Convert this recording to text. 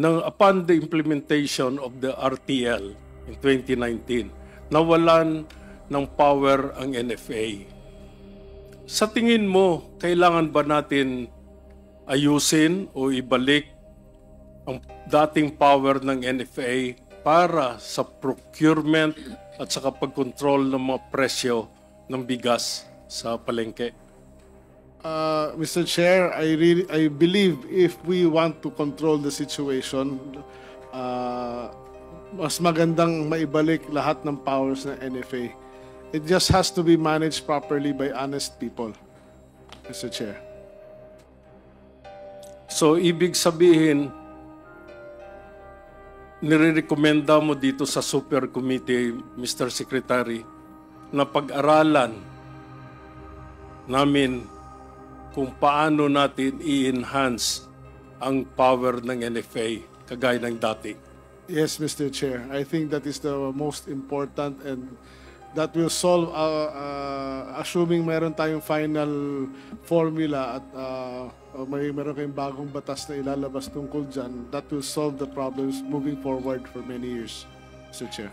upon the implementation of the RTL in 2019, nawalan ng power ang NFA. Sa tingin mo, kailangan ba natin ayusin o ibalik ang dating power ng NFA para sa procurement at sa pag-control ng mga presyo ng bigas sa palengke? Mr. Chair, I believe if we want to control the situation, mas magandang maibalik lahat ng powers ng NFA. It just has to be managed properly by honest people, Mr. Chair. So, ibig sabihin, nirekomenda mo dito sa Super Committee, Mr. Secretary, na pag-aralan namin kung paano natin i-enhance ang power ng NFA kagaya ng dati. Yes, Mr. Chair. I think that is the most important, and that will solve, assuming meron tayong final formula at meron kayong bagong batas na ilalabas tungkol dyan, that will solve the problems moving forward for many years, Mr. Chair.